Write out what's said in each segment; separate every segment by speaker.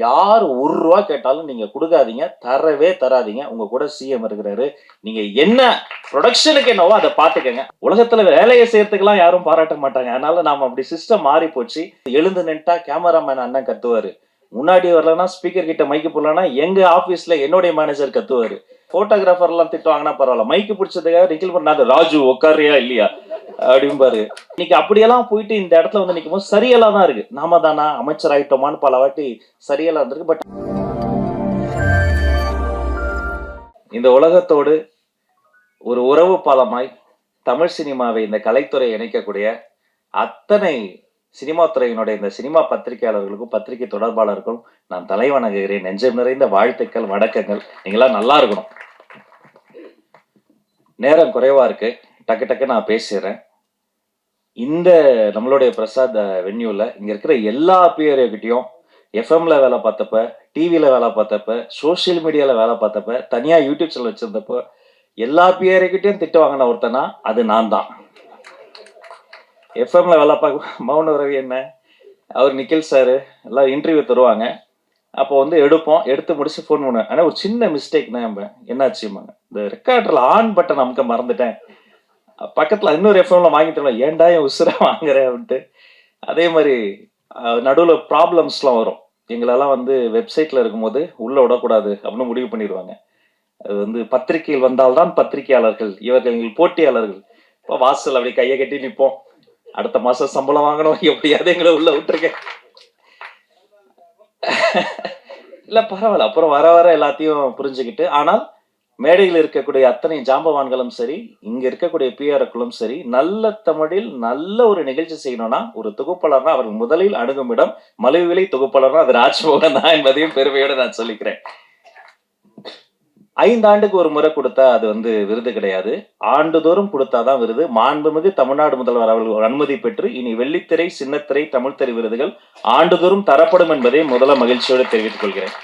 Speaker 1: யார் ₹1 கேட்டாலும் நீங்க கொடுக்காதீங்க, தரவே தராதீங்க. உங்க கூட சிஎம் இருக்கிறாரு. நீங்க என்ன ப்ரொடக்ஷனுக்கு என்னவோ அதை பார்த்துக்கங்க. உலகத்துல வேலையை செய்யறதுக்கெல்லாம் யாரும் பாராட்ட மாட்டாங்க. அதனால நாம அப்படி சிஸ்டம் மாறி போச்சு. எழுந்து நின்ட்டா கேமராமேன் அண்ணன் கத்துவாரு. முன்னாடி வரலன்னா ஸ்பீக்கர் கிட்ட மைக்கு போடலன்னா எங்க ஆபீஸ்ல என்னுடைய மேனேஜர் கத்துவாரு. போட்டோகிராஃபர் எல்லாம் திட்டு வாங்கினா பரவாயில்ல, மைக்கு பிடிச்சதுக்காக நிக்கில் பண்ணாது ராஜு உட்காரியா இல்லையா அப்படிம்பாரு. இன்னைக்கு அப்படியெல்லாம் போயிட்டு இந்த இடத்துல வந்து நிற்கும் போது சரியெல்லாம் தான் இருக்கு. நாம தானா அமைச்சர் ஆயிட்டோமான்னு பல வாட்டி சரியெல்லாம் இருந்திருக்கு. பட் இந்த உலகத்தோடு ஒரு உறவு பாலமாய் தமிழ் சினிமாவை இந்த கலைத்துறை இணைக்கக்கூடிய அத்தனை சினிமா துறையினுடைய இந்த சினிமா பத்திரிகையாளர்களுக்கும் பத்திரிகை தொடர்பாளருக்கும் நான் தலை வணங்குகிறேன். நெஞ்சம் நிறைந்த வாழ்த்துக்கள், வணக்கங்கள். நீங்களாம் நல்லா இருக்கணும். நேரம் குறைவா இருக்கு, டக்கு டக்கு நான் பேசிடுறேன். இந்த நம்மளுடைய பிரசாத் வென்யூல இங்க இருக்கிற எல்லா பிஆர்ஓகிட்டையும் எஃப்எம்ல வேலை பார்த்தப்ப, டிவியில வேலை பார்த்தப்ப, சோசியல் மீடியால வேலை பார்த்தப்ப, தனியா யூடியூப் சேனல் வச்சிருந்தப்போ எல்லா பிஆர்ஓகிட்டையும் திட்டு வாங்கின ஒருத்தனா அது நான் தான். எஃப்எம்ல வேலை பார்க்க மௌன ரவி என்ன, அவர் நிக்கில் சார் எல்லாம் இன்டர்வியூ தருவாங்க. அப்போ வந்து எடுத்து முடிச்சு ஃபோன் பண்ணுவேன். ஆனால் ஒரு சின்ன மிஸ்டேக்னா என்னாச்சுமாங்க, இந்த ரெக்கார்டரில் ஆன் பட்டன் அமுக்க மறந்துட்டேன். பக்கத்தில் இன்னொரு எஃப்எம்ல வாங்கி தருவேன், ஏன்டா என் உசுரை வாங்குறேன் அப்படின்ட்டு. அதே மாதிரி நடுவில் ப்ராப்ளம்ஸ்லாம் வரும். எங்களெல்லாம் வந்து வெப்சைட்டில் இருக்கும்போது உள்ளே விடக்கூடாது அப்படின்னு முடிவு பண்ணிடுவாங்க. அது வந்து பத்திரிகையில் வந்தால்தான் பத்திரிகையாளர்கள், இவர்கள் எங்கள் போட்டியாளர்கள். இப்போ வாசல் அப்படி கையை கட்டி நிற்போம், அடுத்த மாசம் சம்பளம் வாங்கணும், எப்படியாவது எங்களை உள்ள விட்டுருக்கேன். இல்ல பரவாயில்ல, அப்புறம் வர வர எல்லாத்தையும் புரிஞ்சுக்கிட்டு. ஆனால் மேடையில் இருக்கக்கூடிய அத்தனை ஜாம்பவான்களும் சரி, இங்க இருக்கக்கூடிய பிஆர்களும் சரி, நல்ல தமிழில் நல்ல ஒரு நிகழ்ச்சி செய்யணும்னா ஒரு தொகுப்பாளர்னா அவர்கள் முதலில் அணுகும் இடம் மலிவிலை தொகுப்பாளர்னா அது ராஜ்மோகன் தான் என்பதையும் பெருமையோடு நான் சொல்லிக்கிறேன். 5 ஆண்டுக்கு ஒரு முறை கொடுத்தா அது வந்து விருது கிடையாது, ஆண்டுதோறும் கொடுத்தாதான் விருது. மாண்புமிகு தமிழ்நாடு முதல்வர் அவர்கள் அனுமதி பெற்று இனி வெள்ளித்திரை, சின்னத்திரை, தமிழ் திரை விருதுகள் ஆண்டுதோறும் தரப்படும் என்பதை முதல்ல மகிழ்ச்சியோடு தெரிவித்துக் கொள்கிறேன்.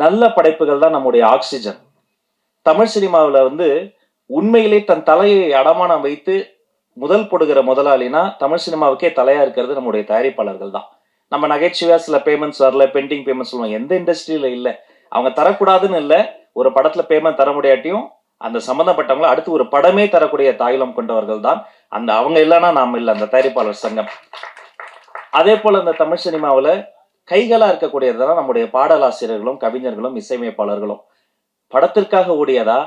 Speaker 1: நல்ல படைப்புகள் தான் நம்முடைய ஆக்சிஜன். தமிழ் சினிமாவில் வந்து உண்மையிலே தன் தலையை அடமானம் வைத்து முதல் போடுகிற முதலாளினா தமிழ் சினிமாவுக்கே தலையா இருக்கிறது நம்முடைய தயாரிப்பாளர்கள் தான். நம்ம நகைச்சுவையா சில பேமெண்ட்ஸ் வரல, பெண்டிங் பேமெண்ட்ஸ் சொல்லுவாங்க, எந்த இண்டஸ்ட்ரியில இல்லை. அவங்க தரக்கூடாதுன்னு இல்லை, ஒரு படத்துல பேமெண்ட் தர முடியாட்டியும் அந்த சம்பந்தப்பட்டவங்களை அடுத்து ஒரு படமே தரக்கூடிய தாயுளம் கொண்டவர்கள் தான் அந்த. அவங்க இல்லைன்னா நாம இல்லை, அந்த தயாரிப்பாளர் சங்கம். அதே போல இந்த தமிழ் சினிமாவில் கைகளா இருக்கக்கூடியதுதான் நம்முடைய பாடலாசிரியர்களும் கவிஞர்களும் இசையமைப்பாளர்களும். படத்திற்காக ஓடியதா,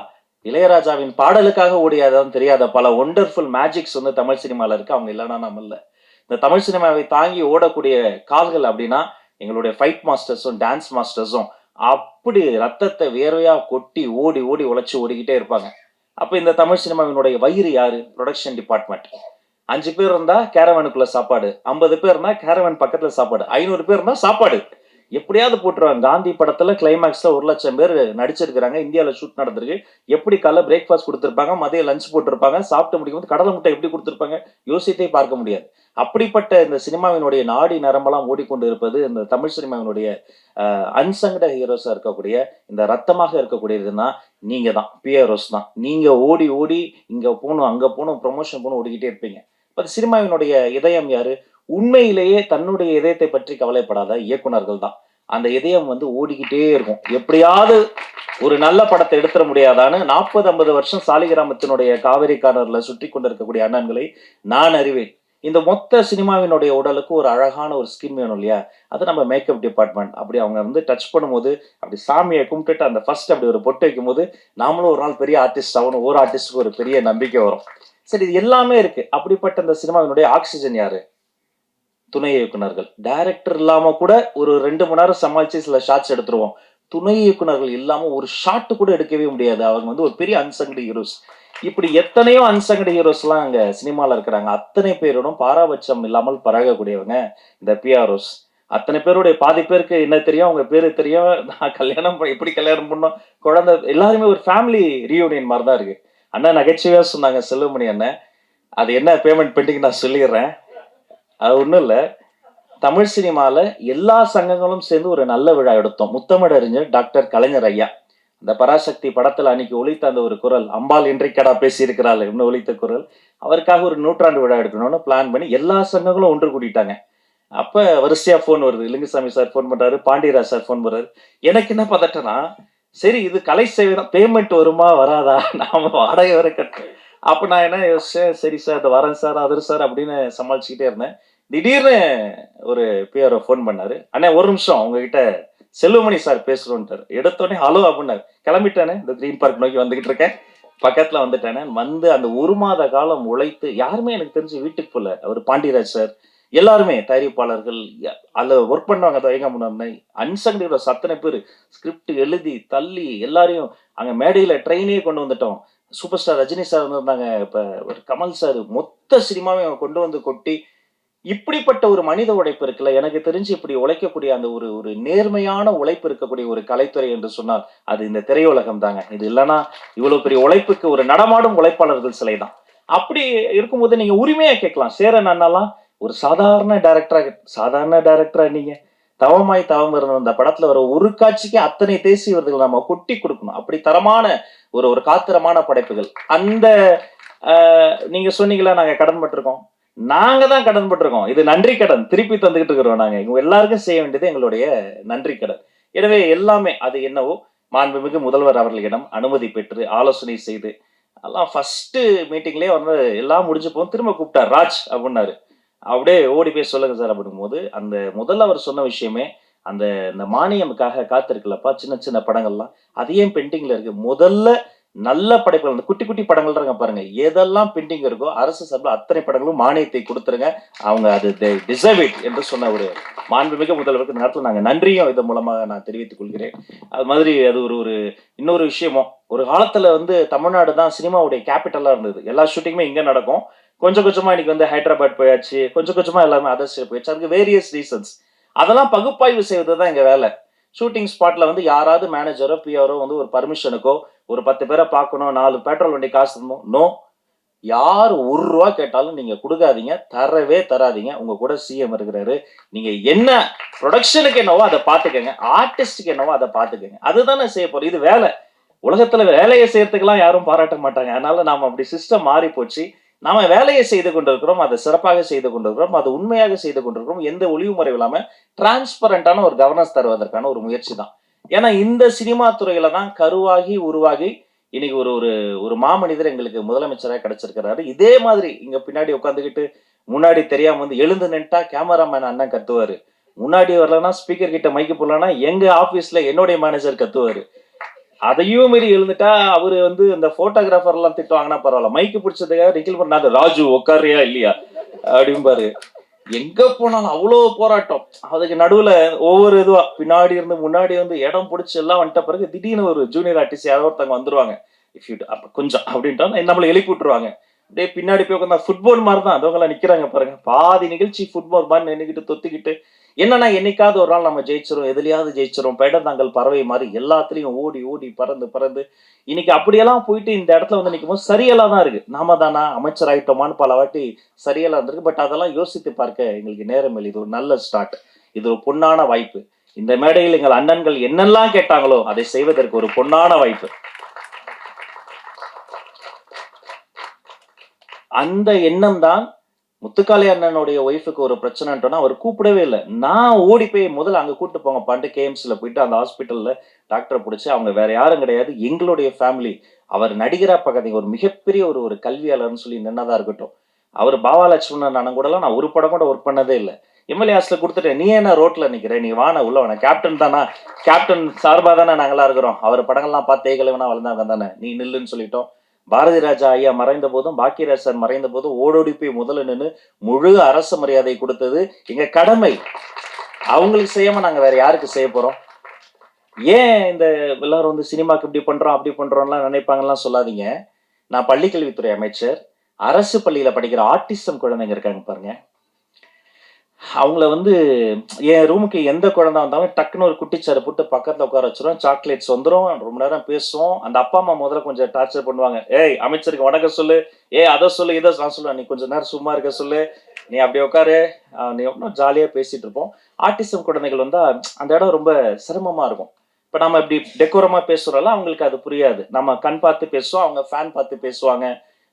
Speaker 1: இளையராஜாவின் பாடலுக்காக ஓடியதான்னு தெரியாத பல ஒண்டர்ஃபுல் மேஜிக்ஸ் வந்து தமிழ் சினிமாவில் இருக்கு. அவங்க இல்லைன்னா நம்ம இல்லை. இந்த தமிழ் சினிமாவை தாங்கி ஓடக்கூடிய கால்கள் அப்படின்னா எங்களுடைய ஃபைட் மாஸ்டர்ஸும் டான்ஸ் மாஸ்டர்ஸும் அப்படி ரத்தத்தை வேர்வையா கொட்டி ஓடி ஓடி உழைச்சி ஓடிக்கிட்டே இருப்பாங்க. அப்ப இந்த தமிழ் சினிமாவினுடைய வயிறு யாரு? Production department. 5 பேர் இருந்தா கேரவனுக்குள்ள சாப்பாடு, 50 பேர் இருந்தா கேரவன் பக்கத்துல சாப்பாடு, 500 பேர் இருந்தா சாப்பாடு எப்படியாவது போட்டுருவாங்க. காந்தி படத்துல கிளைமேக்ஸ்ல 1,00,000 பேர் நடிச்சிருக்கிறாங்க, இந்தியாவில் ஷூட் நடந்திருக்கு. எப்படி காலைல பிரேக்ஃபாஸ்ட் கொடுத்துருப்பாங்க, மதிய லஞ்ச் போட்டிருப்பாங்க, சாப்பிட்டு முடிக்கும் போது கடலை முட்டை எப்படி கொடுத்துருப்பாங்க, யோசித்தே பார்க்க முடியாது. அப்படிப்பட்ட இந்த சினிமாவினுடைய நாடி நரம்பெல்லாம் ஓடிக்கொண்டு இருப்பது இந்த தமிழ் சினிமாவினுடைய அன்சங்கட ஹீரோஸா இருக்கக்கூடிய, இந்த ரத்தமாக இருக்கக்கூடியதுன்னா நீங்க தான், பிஆர்ஓஸ் தான். நீங்க ஓடி ஓடி இங்க போகணும் அங்க போகணும் ப்ரொமோஷன் போகணும் ஓடிக்கிட்டே இருப்பீங்க. சினிமாவினுடைய இதயம் யாரு? உண்மையிலேயே தன்னுடைய இதயத்தை பற்றி கவலைப்படாத இயக்குனர்கள் தான். அந்த இதயம் வந்து ஓடிக்கிட்டே இருக்கும். எப்படியாவது ஒரு நல்ல படத்தை எடுத்துட முடியாதான்னு 40-50 வருஷம் சாலிகிராமத்தினுடைய காவிரி கார்னர்ல சுற்றி கொண்டிருக்கக்கூடிய அண்ணன்களை நான் அறிவேன். இந்த மொத்த சினிமாவினுடைய உடலுக்கு ஒரு அழகான ஒரு ஸ்கின் வேணும் இல்லையா? அது நம்ம மேக்கப் டிபார்ட்மெண்ட். அப்படி அவங்க வந்து டச் பண்ணும்போது அப்படி சாமியை கும்பிட்டுட்டு அந்த ஃபர்ஸ்ட் அப்படி ஒரு பொட்டு வைக்கும் போது நாமளும் ஒரு நாள் பெரிய ஆர்டிஸ்ட் ஆகணும், ஒரு ஆர்டிஸ்டுக்கு ஒரு பெரிய நம்பிக்கை வரும். சரி, இது எல்லாமே இருக்கு. அப்படிப்பட்ட இந்த சினிமாவினுடைய ஆக்சிஜன் யாரு? துணை இயக்குனர்கள். டைரக்டர் இல்லாம கூட ஒரு 2 மணி நேரம் சமாளிச்சு சில ஷாட்ஸ் எடுத்துருவோம். துணை இயக்குனர்கள் இல்லாம ஒரு ஷாட் கூட எடுக்கவே முடியாது. அவங்க வந்து ஒரு பெரிய அன்சங்கடு ஹீரோஸ். இப்படி எத்தனையோ அன்சங்கடு ஹீரோஸ் எல்லாம் அங்க சினிமால இருக்கிறாங்க. அத்தனை பேரோடும் பாராபட்சம் இல்லாமல் பழகக்கூடியவங்க இந்த பிஆர்ஓஸ். அத்தனை பேருடைய பாதி பேருக்கு என்ன தெரியும், அவங்க பேரு தெரியும். நான் கல்யாணம் எப்படி கல்யாணம் பண்ணோம், குழந்தை, எல்லாருமே ஒரு ஃபேமிலி ரீயூனியன் மாதிரி தான் இருக்கு. அண்ணன் நகைச்சுவையா சொன்னாங்க, செல்வமணி அண்ணன். அது என்ன பேமெண்ட் பெண்டிங் நான் சொல்லிடுறேன். அது ஒன்றும் இல்லை, தமிழ் சினிமாவில் எல்லா சங்கங்களும் சேர்ந்து ஒரு நல்ல விழா எடுத்தோம். முத்தமிழறிஞர் டாக்டர் கலைஞர் ஐயா அந்த பராசக்தி படத்தில் அன்னைக்கு ஒலித்த அந்த ஒரு குரல், அம்பாள் இன்றைக்கடா பேசியிருக்கிறாள் இன்னும் ஒலித்த குரல், அவருக்காக ஒரு 100ஆண்டு விழா எடுக்கணும்னு பிளான் பண்ணி எல்லா சங்கங்களும் ஒன்று கூட்டிட்டாங்க. அப்ப வரிசையா ஃபோன் வருது. லிங்குசாமி சார் ஃபோன் பண்றாரு, பாண்டியராஜ் சார் ஃபோன் பண்றாரு. எனக்கு என்ன பதட்டம்னா, சரி இது கலை சேவை தான். பேமெண்ட் வருமா? வராதா? நாம வாடகை வேற கட்டணும். அப்ப நான் என்ன யோசிச்சேன், சரி சார் இதோ வரேன் சார், அதர் சார் அப்படின்னு சமாளிச்சுக்கிட்டே இருந்தேன். திடீர்னு ஒரு பிஆர்ஓ ஃபோன் பண்ணாரு. "அண்ணே ஒரு நிமிஷம் உங்ககிட்ட செல்வமணி சார் பேசணும்ன்ட்டாரு." எடுத்தோனே ஹலோ அப்டின்னாரு. "கிளம்பிட்டேனே, இந்த கிரீன் பார்க் நோக்கி வந்துகிட்டு இருக்கேன். பக்கத்துல வந்துட்டேனே." வந்து அந்த 1 மாத காலம் உழைத்து யாருமே எனக்கு தெரிஞ்சு வீட்டுக்கு போல. அவரு பாண்டியராஜ் சார் எல்லாருமே தயாரிப்பாளர்கள் அதுல ஒர்க் பண்ணவங்க தயங்க முன்னாடி அன்சங் ஹீரோஸ் அத்தனை பேர் ஸ்கிரிப்ட் எழுதி தள்ளி எல்லாரையும் அங்க மேடையில ட்ரெயினே கொண்டு வந்துட்டோம். சூப்பர் ஸ்டார் ரஜினி சார் வந்திருந்தாங்க. இப்ப ஒரு கமல் சார் மொத்த சினிமாவையும் அவங்க கொண்டு வந்து கொட்டி இப்படிப்பட்ட ஒரு மனித உழைப்பு இருக்குல்ல, எனக்கு தெரிஞ்சு இப்படி உழைக்கக்கூடிய அந்த ஒரு ஒரு நேர்மையான உழைப்பு இருக்கக்கூடிய ஒரு கலைத்துறை என்று சொன்னால், அது இந்த திரையுலகம் தாங்க. இது இல்லன்னா, இவ்வளவு பெரிய உழைப்புக்கு ஒரு நடமாடும் உழைப்பாளர்கள் சிலை தான். அப்படி இருக்கும்போது நீங்க உரிமையா கேட்கலாம். சேரன் அண்ணாலாம் ஒரு சாதாரண டைரக்டரா நீங்க? தவமாய் தவம் இருந்த அந்த படத்துல வர ஒரு காட்சிக்கு அத்தனை தேசிய விருதுகள் நம்ம கொட்டி குடுக்கணும். அப்படி தரமான ஒரு ஒரு காத்திரமான படைப்புகள். அந்த நீங்க சொன்னீங்கல்ல நாங்க கடன்பட்டுருக்கோம். நாங்க தான் கடன்பட்டுருக்கோம். இது நன்றி கடன். திருப்பி தந்துகிட்டு இருக்கிறோம் நாங்க. இவங்க எல்லாருக்கும் செய்ய வேண்டியது எங்களுடைய நன்றி கடன். எனவே எல்லாமே அது என்னவோ மாண்புமிகு முதல்வர் அவர்களிடம் அனுமதி பெற்று, ஆலோசனை செய்து, எல்லாம் ஃபர்ஸ்ட் மீட்டிங்லயே வந்து எல்லாம் முடிஞ்சு போகும். திரும்ப கூப்பிட்டார். ராஜ் அப்டின்னாரு. அப்படியே ஓடி போய் சொல்லுங்க சார் அப்படிங்கும்போது, அந்த முதல்ல அவர் சொன்ன விஷயமே, அந்த இந்த மானியமுக்காக காத்திருக்கலப்பா சின்ன சின்ன படங்கள்லாம். அது ஏன் பெண்டிங்ல இருக்கு? முதல்ல நல்ல படைப்புகள் அந்த குட்டி குட்டி படங்கள் இருக்க பாருங்க. எதெல்லாம் பெண்டிங் இருக்கோ அரசு சார்பில அத்தனை படங்களும் மானியத்தை குடுத்துருங்க. அவங்க அது தே டிசர்வ் இட் என்று சொன்ன ஒரு மாண்புமிகு முதல்வருக்கு இந்த நேரத்துல நாங்க நன்றியும் இதன் மூலமாக நான் தெரிவித்துக் கொள்கிறேன். அது மாதிரி அது ஒரு ஒரு இன்னொரு விஷயமும், ஒரு காலத்துல வந்து தமிழ்நாடு தான் சினிமாவுடைய கேபிட்டலா இருந்தது. எல்லா ஷூட்டிங்குமே இங்க நடக்கும். கொஞ்சம் கொஞ்சமா இன்னைக்கு வந்து ஹைதராபாத் போயாச்சு. கொஞ்சம் கொஞ்சமா எல்லாமே அதர் ஸ்டேட் போயாச்சு. அதுக்கு வேரியஸ் ரீசன்ஸ். அதெல்லாம் பகுப்பாய்வு செய்வது தான் எங்க வேலை. ஷூட்டிங் ஸ்பாட்ல வந்து யாராவது மேனேஜரோ, பிஆரோ வந்து ஒரு பர்மிஷனுக்கோ, ஒரு 10 பேர பார்க்கணும், 4 பெட்ரோல் வண்டி காசு தரணும். நோ. யார் ரூ. 1 கேட்டாலும் நீங்க குடுக்காதீங்க. தரவே தராதீங்க. உங்க கூட சிஎம் இருக்கிறாரு. நீங்க என்ன புரொடக்ஷனுக்கு என்னவோ அத பார்த்துக்கங்க. ஆர்டிஸ்ட்க்கு என்னவோ அத பார்த்துக்கங்க. அதுதானே செய்ய போறோம். இது வேலை. உலகத்துல வேலைய செய்யறதுக்கெல்லாம் யாரும் பாராட்ட மாட்டாங்க. அதனால நாம அப்படி சிஸ்டம் மாறி போச்சு. நாம வேலையை செய்து கொண்டிருக்கிறோம். அதை சிறப்பாக செய்து கொண்டிருக்கிறோம். அது உண்மையாக செய்து கொண்டிருக்கிறோம். எந்த ஒளிவு முறையும் இல்லாம டிரான்ஸ்பரண்டான ஒரு கவர்னன்ஸ் தருவதற்கான ஒரு முயற்சி தான். ஏன்னா இந்த சினிமா துறையில தான் கருவாகி, உருவாகி இன்னைக்கு ஒரு ஒரு ஒரு மாமனிதர் எங்களுக்கு முதலமைச்சரா கிடைச்சிருக்கிறாரு. இதே மாதிரி இங்க பின்னாடி உட்கார்ந்துகிட்டு முன்னாடி தெரியாம வந்து எழுந்து நின்னுட்டா கேமராமேன் அண்ணன் கத்துவாரு. முன்னாடி வரலன்னா ஸ்பீக்கர் கிட்ட மைக்கு போடலன்னா எங்க ஆபீஸ்ல என்னுடைய மேனேஜர் கத்துவாரு. அதையும் மீறி எழுந்துட்டா அவரு வந்து இந்த போட்டோகிராஃபர் எல்லாம் திட்டுவாங்கன்னா பரவாயில்ல. மைக்கு பிடிச்சதுக்காக நிக்கில் பண்ணாத ராஜு உட்காரியா இல்லையா அப்படிம்பாரு. எங்க போனாலும் அவ்வளோ போராட்டம். அதுக்கு நடுவுல ஒவ்வொரு இதுவா பின்னாடி இருந்து முன்னாடி வந்து இடம் பிடிச்சு எல்லாம் வந்துட்ட பிறகு திடீர்னு ஒரு ஜூனியர் ஆர்டிஸ்ட் யாரோ ஒருத்தவங்க வந்துருவாங்க. இஃப் யூ அப்ப கொஞ்சம் அப்படின்ட்டா நம்மள எழுப்பி விட்டுருவாங்க. அப்படியே பின்னாடி போய் உட்காந்தா ஃபுட்பால் மாதிரி தான். அதவங்க எல்லாம் நிக்கிறாங்க பாருங்க. பாதி நிகழ்ச்சி ஃபுட்பால் மாதிரி நின்னுக்கிட்டு தொத்திக்கிட்டு என்னன்னா என்னைக்காவது ஒரு நாள் நம்ம ஜெயிச்சிரும், எதுலயாவது ஜெயிச்சிரும். பெடர்ந்தாங்கல் பறவை மாதிரி எல்லாத்துலயும் ஓடி ஓடி பறந்து பறந்து இன்னைக்கு அப்படியெல்லாம் போயிட்டு இந்த இடத்துல வந்து நிக்கும்போது சரியெல்லாம் தான் இருக்கு. நாம தானா அமைச்சர் ஆயிட்டோமான்னு பல வாட்டி சரியெல்லாம் இருந்திருக்கு. பட் அதெல்லாம் யோசித்து பார்க்க எங்களுக்கு நேரம் இல்லை. இது ஒரு நல்ல ஸ்டார்ட். இது ஒரு பொன்னான வாய்ப்பு. இந்த மேடையில் எங்கள் அண்ணன்கள் என்னெல்லாம் கேட்டாங்களோ அதை செய்வதற்கு ஒரு பொன்னான வாய்ப்பு. அந்த எண்ணம் தான் முத்துக்காளி அண்ணனுடைய ஒய்ஃபுக்கு ஒரு பிரச்சனைன்ட்டோன்னா அவர் கூப்பிடவே இல்லை. நான் ஓடி போய் முதல்ல அங்க கூட்டு போங்க பாண்டு கேஎம்ஸ்ல போயிட்டு அந்த ஹாஸ்பிட்டல்ல டாக்டரை பிடிச்சி அவங்க வேற யாரும் கிடையாது எங்களுடைய ஃபேமிலி. அவர் நடிகரா பார்க்காதீங்க ஒரு மிகப்பெரிய ஒரு ஒரு கல்வியாளர்னு சொல்லி நின்னதா இருக்கட்டும். அவர் பாவா லட்சுமணன் அண்ணன் கூட நான் ஒரு படம் கூட ஒர்க் பண்ணதே இல்லை. எம்எல்ஏ ஹாஸ்ல கொடுத்துட்டேன். நீ என்ன ரோட்ல நிக்கிற? நீ வான உள்ள வேணா கேப்டன் தானா? கேப்டன் சார்பா தானே நாங்கெல்லாம் இருக்கிறோம். அவர் படங்கள்லாம் பார்த்து ஏகலைவனா வளர்ந்தாங்க தானே. நீ நில்லுன்னு சொல்லிட்டோம். பாரதி ராஜா ஐயா மறைந்த போதும் பாக்கியராஜ் சார் மறைந்த போதும் ஓடோடி போய் முதல்ல நின்று முழு அரசு மரியாதை கொடுத்தது எங்க கடமை. அவங்களுக்கு செய்யாம நாங்க வேற யாருக்கு செய்ய போறோம்? ஏன் இந்த எல்லாரும் வந்து சினிமாக்கு இப்படி பண்றோம் அப்படி பண்றோம்லாம் நினைப்பாங்கலாம் சொல்லாதீங்க. நான் பள்ளிக்கல்வித்துறை அமைச்சர். அரசு பள்ளியில படிக்கிற ஆட்டிசம் குழந்தைங்க இருக்காங்க பாருங்க. அவங்கள வந்து என் ரூமுக்கு எந்த குழந்தை வந்தாலும் டக்குன்னு ஒரு குட்டிச்சாரு போட்டு பக்கத்துல உட்கார வச்சிரும். சாக்லேட்ஸ் வந்துரும். ரொம்ப நேரம் பேசுவோம். அந்த அப்பா அம்மா முதல்ல கொஞ்சம் டார்ச்சர் பண்ணுவாங்க. ஏய் அமைச்சருக்கு வணக்கம் சொல்லு. ஏய் அதை சொல்லு இதை நான் சொல்லுவேன். நீ கொஞ்ச நேரம் சும்மா இருக்க சொல்லு. நீ அப்படி உட்காரு. நீ ஒன்றும் ஜாலியா பேசிட்டு இருப்போம். ஆட்டிசம் குழந்தைகள் வந்தா அந்த இடம் ரொம்ப சிரமமா இருக்கும். இப்ப நம்ம இப்படி டெக்கோரமா பேசுறோம்ல அவங்களுக்கு அது புரியாது. நம்ம கண் பார்த்து பேசுவோம். அவங்க ஃபேன் பார்த்து பேசுவாங்க.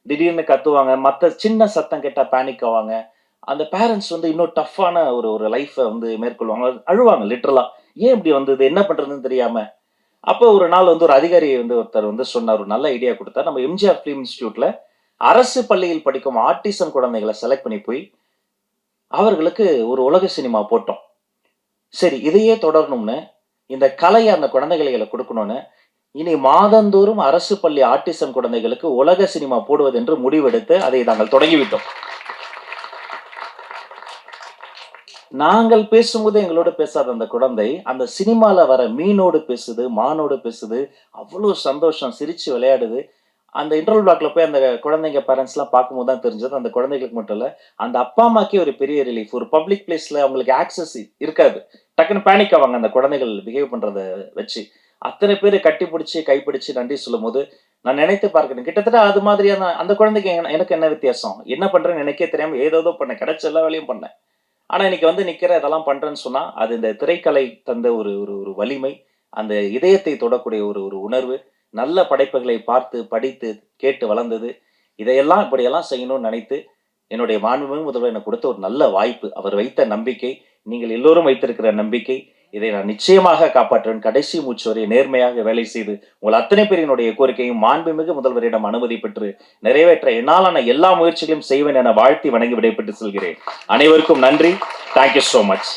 Speaker 1: திடீர்னு கத்துவாங்க. மத்த சின்ன சத்தம் கேட்டா பேனிக் ஆவாங்க. அந்த பேரண்ட்ஸ் வந்து இன்னும் டஃப்பான ஒரு ஒரு லைஃப்பை வந்து மேற்கொள்வாங்க. அழுவாங்க லிட்டரலா. ஏன் இப்படி வந்தது? என்ன பண்றதுன்னு தெரியாம. அப்போ ஒரு நாள் வந்து ஒரு அதிகாரி வந்து ஒருத்தர் வந்து சொன்னார். ஒரு நல்ல ஐடியா குடுத்தார். நம்ம எம்ஜிஆர் ஃபிலிம் இன்ஸ்டிடியூட்ல அரசு பள்ளியில் படிக்கும் ஆட்டிசம் குழந்தைகள செலக்ட் பண்ணி போய், அவர்களுக்கு ஒரு உலக சினிமா போட்டோம். சரி இதையே தொடரணும்னு, இந்த கலைய அந்த குழந்தைகளுக்கு குடுக்கணும்னு, இனி மாதந்தோறும் அரசு பள்ளி ஆட்டிசம் குழந்தைகளுக்கு உலக சினிமா போடுவதென்று முடிவெடுத்து அதை நாங்கள் தொடங்கிவிட்டோம். நாங்கள் பேசும்போது எங்களோட பேசாத அந்த குழந்தை, அந்த சினிமால வர மீனோடு பேசுது, மானோடு பேசுது. அவ்வளோ சந்தோஷம். சிரிச்சு விளையாடுது. அந்த இன்டர்வல் பிளாக்ல போய் அந்த குழந்தைங்க பேரண்ட்ஸ்லாம் பார்க்கும்போது தான் தெரிஞ்சது, அந்த குழந்தைகளுக்கு மட்டும் இல்ல, அந்த அப்பா, அம்மாக்கே ஒரு பெரிய ரிலீஃப். ஒரு பப்ளிக் பிளேஸ்ல அவங்களுக்கு ஆக்சஸ் இருக்காது. டக்குனு பேனிக் ஆவாங்க அந்த குழந்தைகள் பிஹேவ் பண்றத வச்சு. அத்தனை பேரு கட்டிப்புடிச்சு, கைப்பிடிச்சு நன்றி சொல்லும்போது, நான் நினைத்து பார்க்கிறேன். கிட்டத்தட்ட அது மாதிரியான அந்த குழந்தைக்கு எனக்கு என்ன வித்தியாசம்? என்ன பண்றேன்னு எனக்கே தெரியாம ஏதேதோ பண்ணேன். கிடைச்ச எல்லா வேலையும் பண்ணேன். ஆனா இன்னைக்கு வந்து நிக்கிறேன், இதெல்லாம் பண்றேன்னு சொன்னா, அது இந்த திரைக்கலை தந்த ஒரு ஒரு ஒரு வலிமை, அந்த இதயத்தை தொடக்கூடிய ஒரு ஒரு உணர்வு, நல்ல படைப்புகளை பார்த்து, படித்து, கேட்டு வளர்ந்தது. இதையெல்லாம் இப்படியெல்லாம் செய்யணும்னு நினைத்து, என்னுடைய மாண்புமிகு முதல்வர் எனக்கு கொடுத்த ஒரு நல்ல வாய்ப்பு. அவர் வைத்த நம்பிக்கை, நீங்கள் எல்லோரும் வைத்திருக்கிற நம்பிக்கை, இதை நான் நிச்சயமாக காப்பாற்றுவேன். கடைசி மூச்சு வரை நேர்மையாக வேலை செய்து, உங்கள் அத்தனை பேரினுடைய கோரிக்கையும் மாண்புமிகு முதல்வரிடம் அனுமதி பெற்று நிறைவேற்ற என்னாலான எல்லா முயற்சிகளையும் செய்வேன் என வாழ்த்தி வணங்கி விடைபெற்று செல்கிறேன். அனைவருக்கும் நன்றி. Thank you so much.